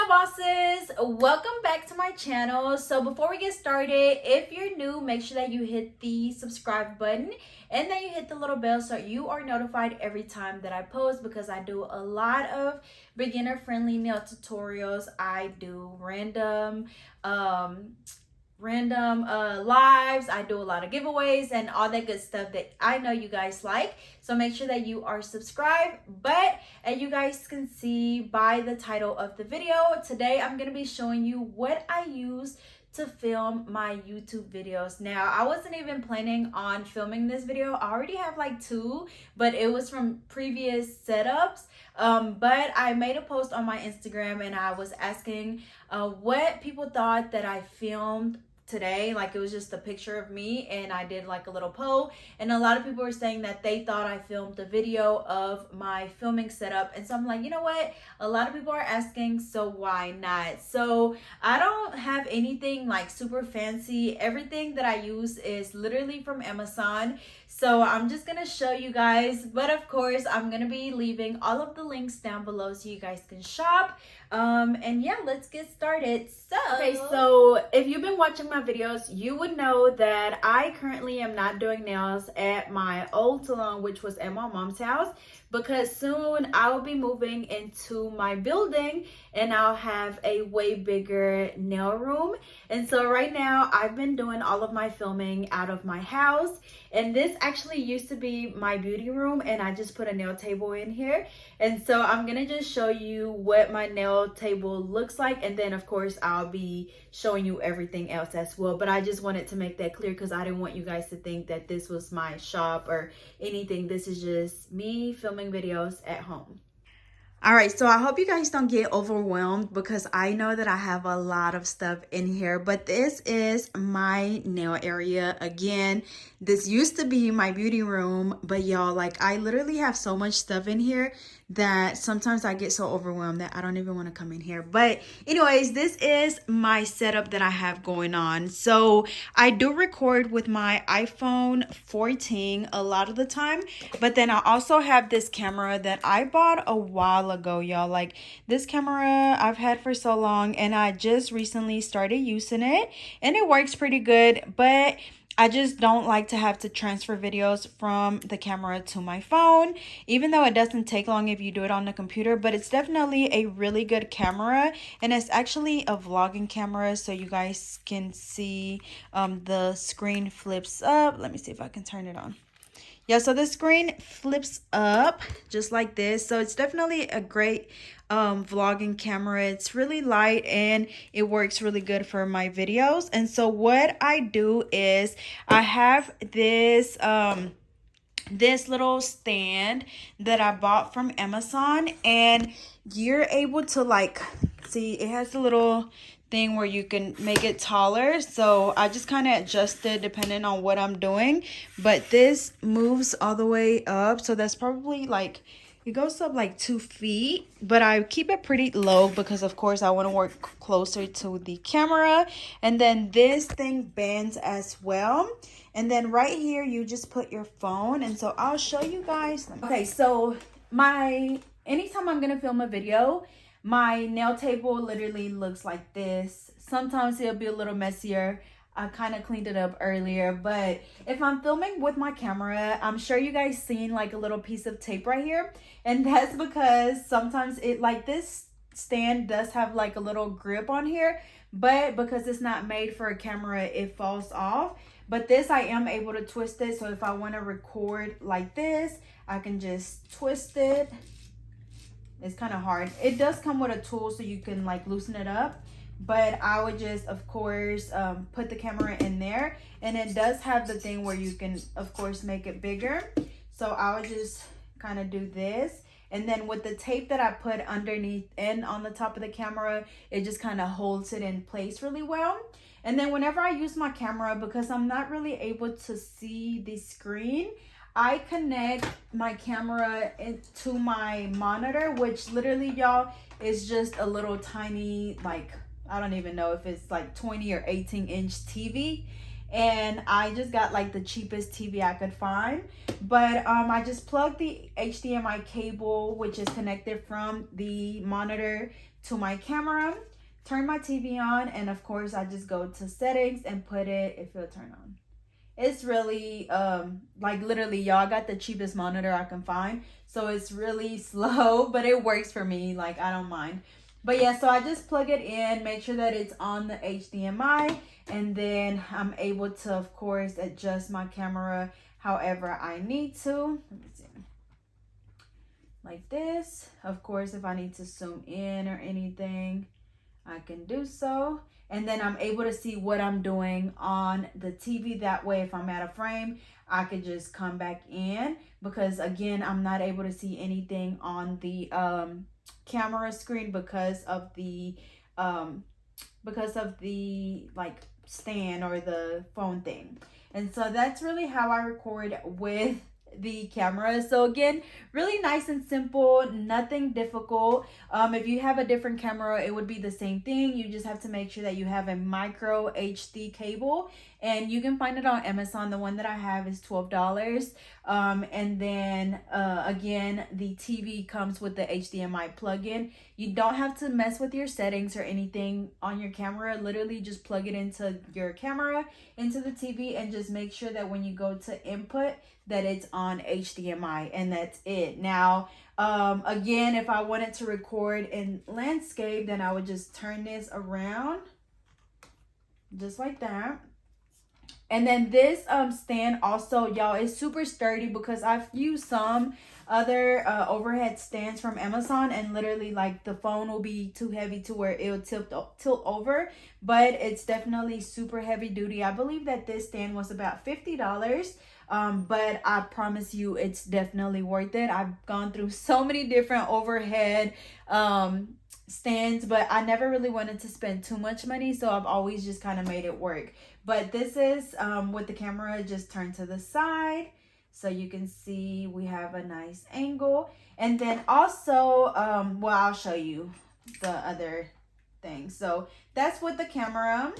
nail bosses, welcome back to my channel. So before we get started, if you're new, make sure that you hit the subscribe button and then you hit the little bell so you are notified every time that I post, because I do a lot of beginner friendly nail tutorials. I do random lives. I do a lot of giveaways and all that good stuff that I know you guys like. So make sure that you are subscribed. But as you guys can see by the title of the video, today I'm going to be showing you what I use to film my YouTube videos. Now, I wasn't even planning on filming this video. I already have like two, but it was from previous setups. But I made a post on my Instagram and I was asking what people thought that I filmed today. Like, it was just a picture of me and I did like a little poll, and a lot of people were saying that they thought I filmed a video of my filming setup. And so I'm like, you know what, a lot of people are asking, so why not? So I don't have anything like super fancy. Everything that I use is literally from Amazon. So I'm just gonna show you guys, but of course I'm gonna be leaving all of the links down below so you guys can shop. And yeah, let's get started. So if you've been watching my videos, you would know that I currently am not doing nails at my old salon, which was at my mom's house, because soon I will be moving into my building and I'll have a way bigger nail room. And so right now I've been doing all of my filming out of my house, and this actually used to be my beauty room and I just put a nail table in here. And so I'm gonna just show you what my nail table looks like, and then of course I'll be showing you everything else as well. But I just wanted to make that clear because I didn't want you guys to think that this was my shop or anything. This is just me filming videos at home. All right, so I hope you guys don't get overwhelmed because I know that I have a lot of stuff in here, but this is my nail area. Again, this used to be my beauty room, but y'all, like, I literally have so much stuff in here that sometimes I get so overwhelmed that I don't even want to come in here. But anyways, this is my setup that I have going on. So I do record with my iPhone 14 a lot of the time, but then I also have this camera that I bought a while ago, y'all. Like, this camera I've had for so long and I just recently started using it and it works pretty good, but I just don't like to have to transfer videos from the camera to my phone, even though it doesn't take long if you do it on the computer. But it's definitely a really good camera, and it's actually a vlogging camera, so you guys can see the screen flips up. Let me see if I can turn it on. Yeah, so the screen flips up just like this. So it's definitely a great vlogging camera. It's really light and it works really good for my videos. And so what I do is I have this this little stand that I bought from Amazon, and you're able to, like, see, it has a little thing where you can make it taller. So I just kind of adjust it depending on what I'm doing, but this moves all the way up, so that's probably like, it goes up like 2 feet, but I keep it pretty low because of course I want to work closer to the camera. And then this thing bends as well, and then right here you just put your phone. And so I'll show you guys. Okay, so anytime I'm gonna film a video, my nail table literally looks like this. Sometimes it'll be a little messier. I kind of cleaned it up earlier, but if I'm filming with my camera, I'm sure you guys seen like a little piece of tape right here, and that's because sometimes it, like, this stand does have like a little grip on here, but because it's not made for a camera, it falls off. But this, I am able to twist it, so if I want to record like this, I can just twist it. It's kind of hard. It does come with a tool so you can like loosen it up, but I would just, of course, put the camera in there, and it does have the thing where you can, of course, make it bigger. So I would just kind of do this, and then with the tape that I put underneath and on the top of the camera, it just kind of holds it in place really well. And then whenever I use my camera, because I'm not really able to see the screen, I connect my camera into my monitor, which literally, y'all, is just a little tiny, like, I don't even know if it's like 20 or 18 inch TV. and I just got like the cheapest TV I could find. But I just plugged the HDMI cable, which is connected from the monitor to my camera, turn my TV on, and of course I just go to settings and put it, if it'll turn on. It's really like literally, y'all, I got the cheapest monitor I can find, so it's really slow, but it works for me. Like, I don't mind. But yeah, so I just plug it in, make sure that it's on the HDMI, and then I'm able to, of course, adjust my camera however I need to. Let me see. Like this. Of course, if I need to zoom in or anything, I can do so. And then I'm able to see what I'm doing on the TV. That way, if I'm out of frame, I could just come back in, because again, I'm not able to see anything on the camera screen because of the like stand or the phone thing. And so that's really how I record with the camera. So again, really nice and simple, nothing difficult. If you have a different camera, it would be the same thing. You just have to make sure that you have a micro HD cable, and you can find it on Amazon. The one that I have is $12. And then again, the TV comes with the HDMI plug-in. You don't have to mess with your settings or anything on your camera. Literally just plug it into your camera, into the TV, and just make sure that when you go to input, that it's on HDMI, and that's it. Now, again, if I wanted to record in landscape, then I would just turn this around just like that. And then this stand also, y'all, is super sturdy, because I've used some other overhead stands from Amazon, and literally like the phone will be too heavy to where it'll tilt over, but it's definitely super heavy duty. I believe that this stand was about $50. But I promise you, it's definitely worth it. I've gone through so many different overhead stands, but I never really wanted to spend too much money, so I've always just kind of made it work. But this is with the camera just turned to the side, so you can see we have a nice angle. And then also, well, I'll show you the other thing. So that's with the camera.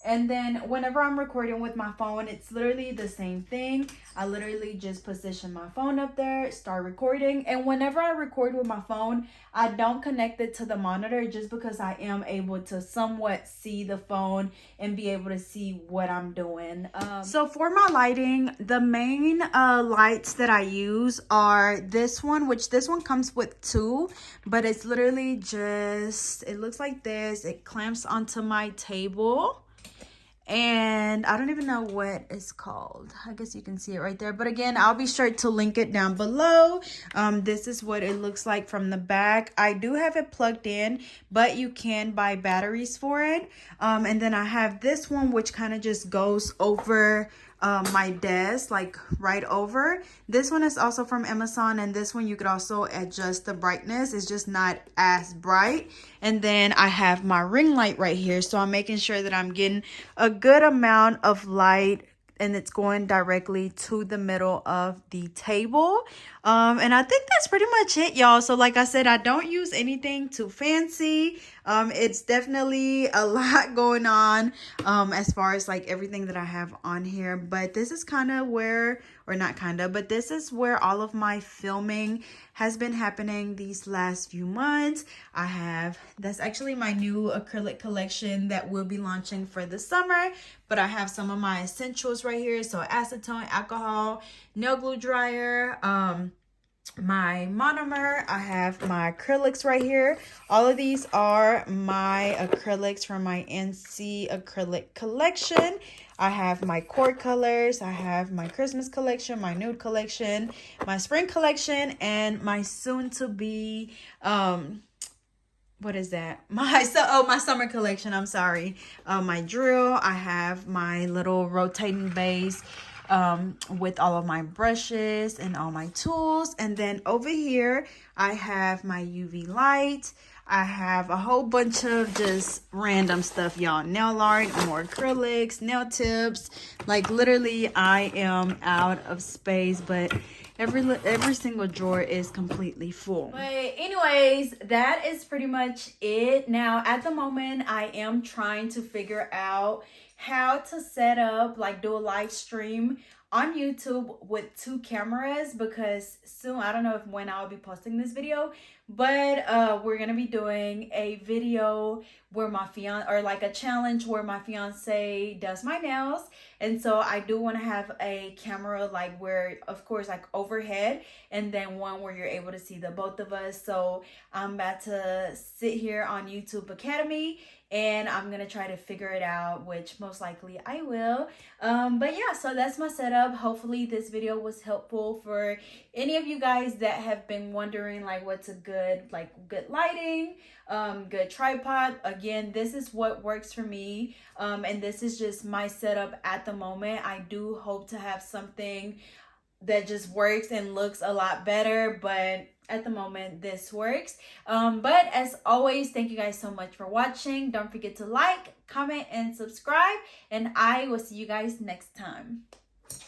And then whenever I'm recording with my phone, it's literally the same thing. I literally just position my phone up there, start recording. And whenever I record with my phone, I don't connect it to the monitor, just because I am able to somewhat see the phone and be able to see what I'm doing. So for my lighting, the main lights that I use are this one, which this one comes with two, but it's literally just, it looks like this. It clamps onto my table. And I don't even know what it's called. I guess you can see it right there. But again, I'll be sure to link it down below. This is what it looks like from the back. I do have it plugged in, but you can buy batteries for it. And then I have this one, which kind of just goes over my desk, like right over. This one is also from Amazon, and this one you could also adjust the brightness. It's just not as bright. And then I have my ring light right here, so I'm making sure that I'm getting a good amount of light, and it's going directly to the middle of the table. And I think that's pretty much it, y'all. So like I said, I don't use anything too fancy. It's definitely a lot going on as far as like everything that I have on here. But this is kind of where, or not kind of, but this is where all of my filming has been happening these last few months. That's actually my new acrylic collection that will be launching for the summer. But I have some of my essentials right here. So acetone, alcohol, nail glue dryer, my monomer. I have my acrylics right here. All of these are my acrylics from my NC acrylic collection. I have my cord colors. I have my Christmas collection, my nude collection, my spring collection, and my soon to be what is that? My summer collection. I'm sorry. My drill. I have my little rotating base with all of my brushes and all my tools. And then over here, I have my UV light. I have a whole bunch of just random stuff, y'all. Nail art, more acrylics, nail tips. Like literally, I am out of space. But Every single drawer is completely full. But anyways, that is pretty much it. Now, at the moment, I am trying to figure out how to set up, like do a live stream on YouTube with 2 cameras, because soon, I don't know if when I'll be posting this video, but we're gonna be doing a video where my fiance, or like a challenge where my fiance does my nails. And so I do want to have a camera like where, of course, like overhead, and then one where you're able to see the both of us. So I'm about to sit here on YouTube Academy and I'm gonna try to figure it out, which most likely I will. But yeah, so that's my setup. Hopefully this video was helpful for any of you guys that have been wondering like what's a good lighting, good tripod. Again, this is what works for me, and this is just my setup at the moment. I do hope to have something that just works and looks a lot better, but at the moment this works. But as always, thank you guys so much for watching. Don't forget to like, comment, and subscribe, and I will see you guys next time.